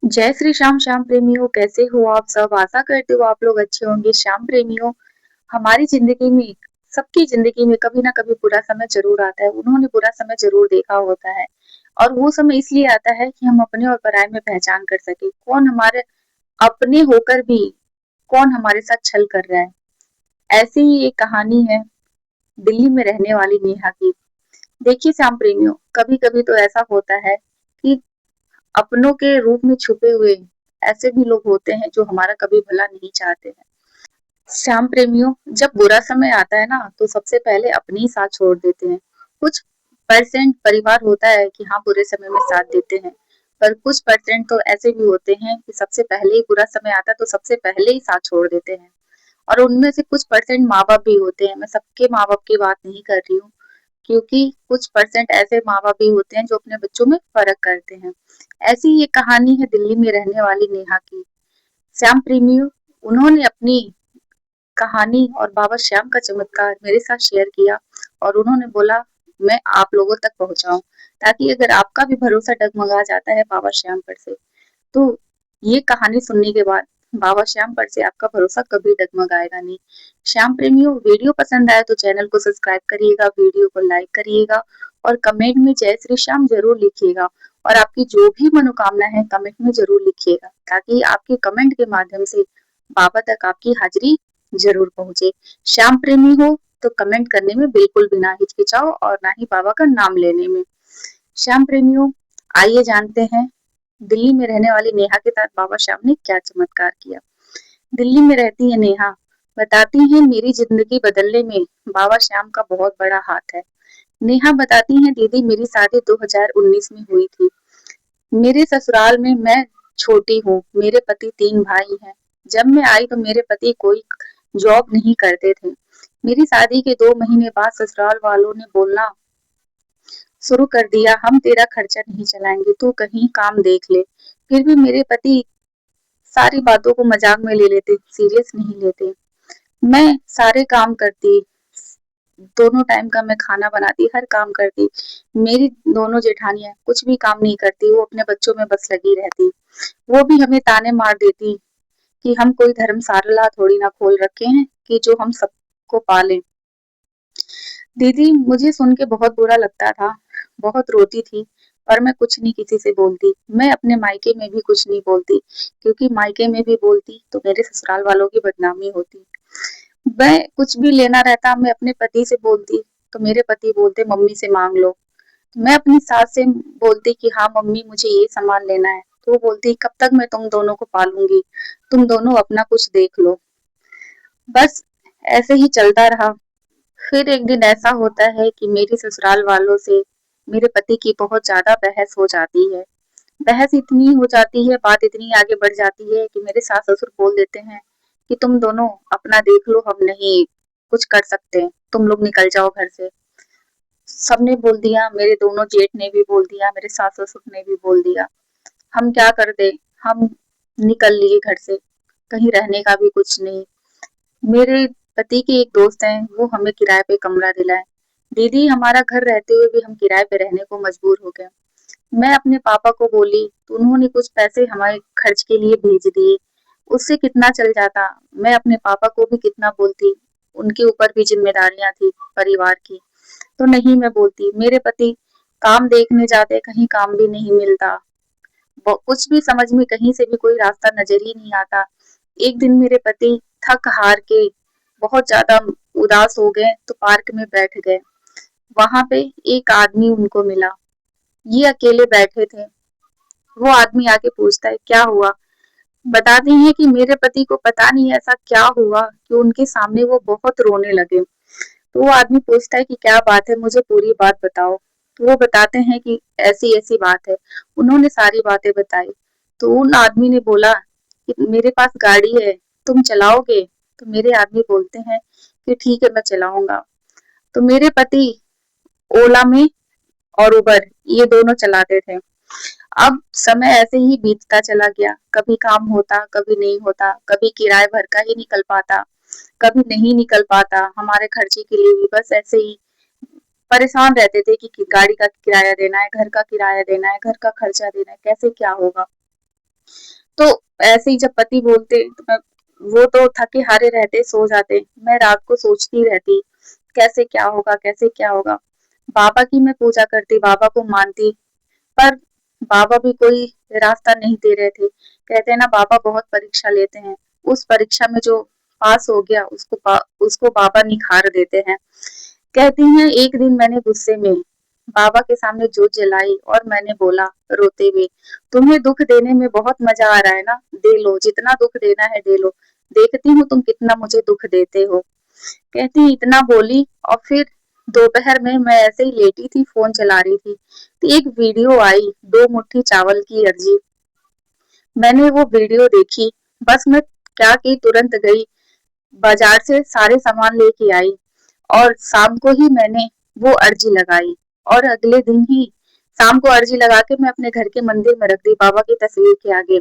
जय श्री श्याम श्याम प्रेमियों, कैसे हो आप सब। आशा करते हो आप लोग अच्छे होंगे। श्याम प्रेमियों, हमारी जिंदगी में, सबकी जिंदगी में कभी ना कभी बुरा समय जरूर आता है। उन्होंने बुरा समय जरूर देखा होता है और वो समय इसलिए आता है कि हम अपने और पराये में पहचान कर सके कौन हमारे अपने होकर भी कौन हमारे साथ छल कर रहा है। ऐसी ही एक कहानी है दिल्ली में रहने वाली नेहा की। देखिए श्याम प्रेमियों, कभी कभी तो ऐसा होता है कि अपनों के रूप में छुपे हुए ऐसे भी लोग होते हैं जो हमारा कभी भला नहीं चाहते हैं। श्याम प्रेमियों, जब बुरा समय आता है ना तो सबसे पहले अपनी ही साथ छोड़ देते हैं। कुछ परसेंट परिवार होता है कि हाँ बुरे समय में साथ देते हैं, पर कुछ परसेंट तो ऐसे भी होते हैं कि सबसे पहले ही बुरा समय आता है तो सबसे पहले ही साथ छोड़ देते हैं। और उनमें से कुछ परसेंट माँ बाप भी होते हैं। मैं सबके माँ बाप की बात नहीं कर रही हूँ, क्योंकि कुछ परसेंट ऐसे माँ बाप भी होते हैं जो अपने बच्चों में फर्क करते हैं। ऐसी ही एक कहानी है दिल्ली में रहने वाली नेहा की। श्याम प्रेमियों, उन्होंने अपनी कहानी और बाबा श्याम का चमत्कार मेरे साथ शेयर किया और उन्होंने बोला मैं आप लोगों तक पहुंचाऊं, ताकि अगर आपका भी भरोसा डगमगा जाता है बाबा श्याम पर से, तो ये कहानी सुनने के बाद बाबा श्याम पर से आपका भरोसा कभी डगमगाएगा नहीं। श्याम प्रेमियों, वीडियो पसंद आए तो चैनल को सब्सक्राइब करिएगा, वीडियो को लाइक करिएगा और कमेंट में जय श्री श्याम जरूर लिखिएगा। और आपकी जो भी मनोकामना है कमेंट में जरूर लिखिएगा, ताकि आपके कमेंट के माध्यम से बाबा तक आपकी हाजिरी जरूर पहुंचे। श्याम प्रेमी हो तो कमेंट करने में बिल्कुल भी ना हिचकिचाओ और ना ही बाबा का नाम लेने में। श्याम प्रेमियों, आइए जानते हैं दिल्ली में रहने वाली नेहा के साथ बाबा श्याम ने क्या चमत्कार किया। दिल्ली में रहती है नेहा, बताती है मेरी जिंदगी बदलने में बाबा श्याम का बहुत बड़ा हाथ है। नेहा बताती है दीदी, मेरी शादी 2019 में हुई थी। मेरे ससुराल में मैं छोटी हूँ, मेरे पति 3 भाई हैं। जब मैं आई तो मेरे पति कोई जॉब नहीं करते थे। मेरी शादी के 2 महीने बाद ससुराल वालों ने बोलना शुरू कर दिया, हम तेरा खर्चा नहीं चलाएंगे, तू कहीं काम देख ले। फिर भी मेरे पति सारी बातों को मजाक में ले लेते, सीरियस नहीं लेते। मैं सारे काम करती, दोनों टाइम का मैं खाना बनाती, हर काम करती। मेरी दोनों जेठानियां कुछ भी काम नहीं करती, वो अपने बच्चों में बस लगी रहती। वो भी हमें ताने मार देती कि हम कोई धर्मशाला थोड़ी ना खोल रखे हैं कि जो हम सबको पालें। दीदी, मुझे सुन के बहुत बुरा लगता था, बहुत रोती थी, पर मैं कुछ नहीं किसी से बोलती। मैं अपने मायके में भी कुछ नहीं बोलती, क्योंकि मायके में भी बोलती तो मेरे ससुराल वालों की बदनामी होती। मैं कुछ भी लेना रहता मैं अपने पति से बोलती तो मेरे पति बोलते मम्मी से मांग लो। मैं अपनी सास से बोलती कि हाँ मम्मी मुझे ये सामान लेना है, तो वो बोलती कब तक मैं तुम दोनों को पालूंगी, तुम दोनों अपना कुछ देख लो। बस ऐसे ही चलता रहा। फिर एक दिन ऐसा होता है कि मेरे ससुराल वालों से मेरे पति की बहुत ज्यादा बहस हो जाती है। बहस इतनी हो जाती है, बात इतनी आगे बढ़ जाती है कि मेरे सास ससुर बोल देते हैं कि तुम दोनों अपना देख लो, हम नहीं कुछ कर सकते, तुम लोग निकल जाओ घर से। सबने बोल दिया, मेरे दोनों जेठ ने भी बोल दिया, मेरे सास ससुर ने भी बोल दिया। हम क्या कर दे, हम निकल लिए घर से, कहीं रहने का भी कुछ नहीं। मेरे पति के एक दोस्त हैं, वो हमें किराए पे कमरा दिलाए। दीदी, हमारा घर रहते हुए भी हम किराए पे रहने को मजबूर हो गए। मैं अपने पापा को बोली तो उन्होंने कुछ पैसे हमारे खर्च के लिए भेज दिए, उससे कितना चल जाता। मैं अपने पापा को भी कितना बोलती, उनके ऊपर भी जिम्मेदारियां थी परिवार की, तो नहीं मैं बोलती। मेरे पति काम देखने जाते, कहीं काम भी नहीं मिलता, कुछ भी समझ में कहीं से भी कोई रास्ता नजर ही नहीं आता। एक दिन मेरे पति थक हार के बहुत ज्यादा उदास हो गए तो पार्क में बैठ गए। वहां पे एक आदमी उनको मिला, ये अकेले बैठे थे। वो आदमी आके पूछता है क्या हुआ। बताती हैं कि मेरे पति को पता नहीं ऐसा क्या हुआ कि उनके सामने वो बहुत रोने लगे। तो वो आदमी पूछता है कि क्या बात है, मुझे पूरी बात बताओ। तो वो बताते हैं कि ऐसी ऐसी बात है। उन्होंने सारी बातें बताई। तो उन आदमी ने बोला कि मेरे पास गाड़ी है, तुम चलाओगे। तो मेरे आदमी बोलते हैं कि ठीक है मैं चलाऊंगा। तो मेरे पति ओला में और उबर ये दोनों चलाते थे। अब समय ऐसे ही बीतता चला गया, कभी काम होता कभी नहीं होता, कभी किराए भर का ही निकल पाता, कभी नहीं निकल पाता हमारे खर्चे के लिए भी। बस ऐसे ही परेशान रहते थे कि गाड़ी का किराया देना है, घर का किराया देना है, घर का खर्चा देना है, कैसे क्या होगा। तो ऐसे ही जब पति बोलते तो वो तो थके हारे रहते, सो जाते, मैं रात को सोचती रहती कैसे क्या होगा, कैसे क्या होगा। बाबा की मैं पूजा करती, बाबा को मानती, पर बाबा भी कोई रास्ता नहीं दे रहे थे। कहते हैं ना, बाबा बहुत परीक्षा लेते हैं, उस परीक्षा में जो पास हो गया उसको बाबा निखार देते हैं। कहती हैं, एक दिन मैंने गुस्से में बाबा के सामने जोत जलाई और मैंने बोला रोते हुए, तुम्हें दुख देने में बहुत मजा आ रहा है ना, दे लो, जितना दुख देना है दे लो, देखती हूँ तुम कितना मुझे दुख देते हो। कहती इतना बोली और फिर दोपहर में मैं ऐसे ही लेटी थी, फोन चला रही थी, तो एक वीडियो आई, 2 मुट्ठी चावल की अर्जी। मैंने वो वीडियो देखी, बस मैं क्या की, तुरंत गई बाजार से सारे सामान लेके आई और शाम को ही मैंने वो अर्जी लगाई। और अगले दिन ही शाम को अर्जी लगा के मैं अपने घर के मंदिर में रख दी, बाबा की तस्वीर के आगे।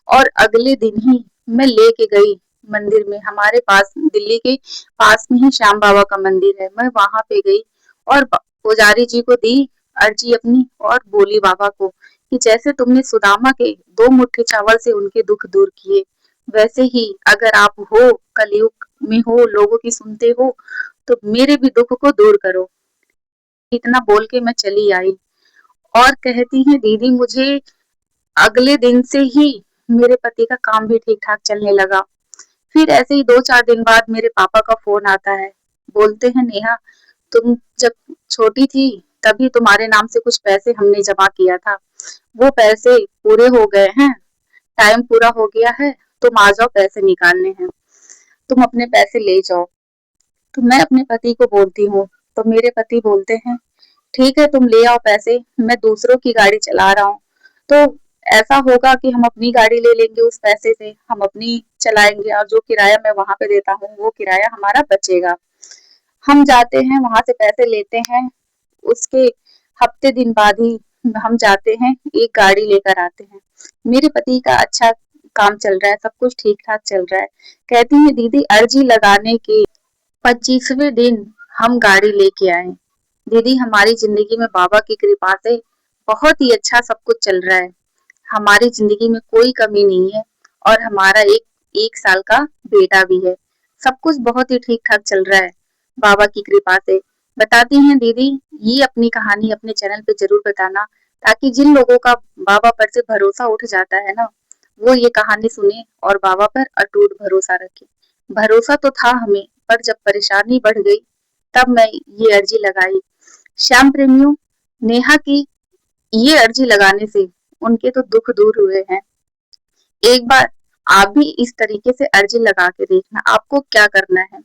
और अगले दिन ही मैं लेके गई मंदिर में, हमारे पास दिल्ली के पास में ही श्याम बाबा का मंदिर है, मैं वहां पे गई और पुजारी जी को दी अर्जी अपनी और बोली बाबा को कि जैसे तुमने सुदामा के 2 मुट्ठी चावल से उनके दुख दूर किए, वैसे ही अगर आप हो, कलयुग में हो, लोगों की सुनते हो, तो मेरे भी दुख को दूर करो। इतना बोल के मैं चली आई और कहती है, दीदी मुझे अगले दिन से ही मेरे पति का काम भी ठीक ठाक चलने लगा। फिर ऐसे ही 2-4 दिन बाद मेरे पापा का फोन आता है, बोलते हैं, नेहा तुम जब छोटी थी तभी तुम्हारे नाम से कुछ पैसे हमने जमा किया था, वो पैसे पूरे हो गए हैं, टाइम पूरा हो गया है, तुम आ जाओ, पैसे निकालने हैं, तुम अपने पैसे ले जाओ। तो मैं अपने पति को बोलती हूँ, तो मेरे पति बोलते हैं, ठीक है तुम ले आओ पैसे, मैं दूसरों की गाड़ी चला रहा हूँ, तो ऐसा होगा कि हम अपनी गाड़ी ले लेंगे, उस पैसे से हम अपनी चलाएंगे और जो किराया मैं वहां पे देता हूँ वो किराया हमारा बचेगा। हम जाते हैं, वहां से पैसे लेते हैं, उसके हफ्ते दिन बाद ही हम जाते हैं, एक गाड़ी लेकर आते हैं। मेरे पति का अच्छा काम चल रहा है, सब कुछ ठीक ठाक चल रहा है। कहती है, दीदी अर्जी लगाने के 25वें दिन हम गाड़ी लेके आए। दीदी हमारी जिंदगी में बाबा की कृपा से बहुत ही अच्छा सब कुछ चल रहा है, हमारी जिंदगी में कोई कमी नहीं है और हमारा एक 1 साल का बेटा भी है, सब कुछ बहुत ही ठीक ठाक चल रहा है बाबा की कृपा से। बताती हैं दीदी, ये अपनी कहानी अपने चैनल पे जरूर बताना, ताकि जिन लोगों का बाबा पर से भरोसा उठ जाता है ना, वो ये कहानी सुने और बाबा पर अटूट भरोसा रखे। भरोसा तो था हमें, पर जब परेशानी बढ़ गई तब मैं ये अर्जी लगाई। श्याम प्रेमियों, नेहा की ये अर्जी लगाने से उनके तो दुख दूर हुए हैं। एक बार आप भी इस तरीके से अर्जी लगा के देखना। आपको क्या करना है,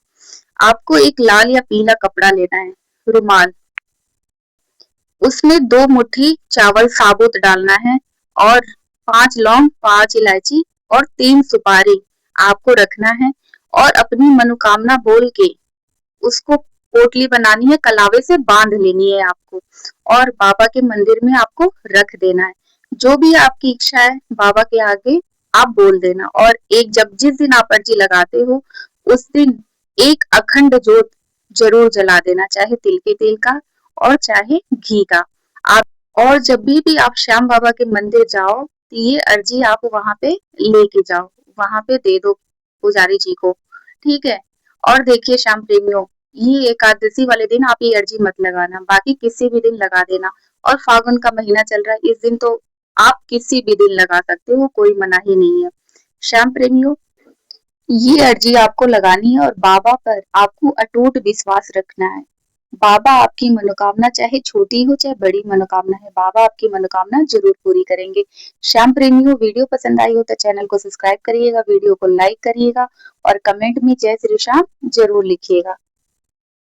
आपको एक लाल या पीला कपड़ा लेना है, रुमाल, उसमें 2 मुट्ठी चावल साबुत डालना है और 5 लौंग, 5 इलायची और 3 सुपारी आपको रखना है और अपनी मनोकामना बोल के उसको पोटली बनानी है, कलावे से बांध लेनी है आपको और बाबा के मंदिर में आपको रख देना है। जो भी आपकी इच्छा है बाबा के आगे आप बोल देना और एक जब जिस दिन आप अर्जी लगाते हो उस दिन एक अखंड जोत जरूर जला देना, चाहे तिल के तेल का और चाहे घी का। आप और जब भी आप श्याम बाबा के मंदिर जाओ तो ये अर्जी आप वहां पे लेके जाओ, वहां पे दे दो पुजारी जी को, ठीक है। और देखिए श्याम प्रेमियों, ये एकादशी वाले दिन आप ये अर्जी मत लगाना, बाकी किसी भी दिन लगा देना। और फागुन का महीना चल रहा है, इस दिन तो आप किसी भी दिन लगा सकते हो, कोई मनाही नहीं है। श्याम प्रेमियों, ये अर्जी आपको लगानी है और बाबा पर आपको अटूट विश्वास रखना है। बाबा आपकी मनोकामना चाहे छोटी हो चाहे बड़ी मनोकामना है, बाबा आपकी मनोकामना जरूर पूरी करेंगे। श्याम प्रेमियों, वीडियो पसंद आई हो तो चैनल को सब्सक्राइब करिएगा, वीडियो को लाइक करिएगा और कमेंट में जय श्री श्याम जरूर लिखिएगा।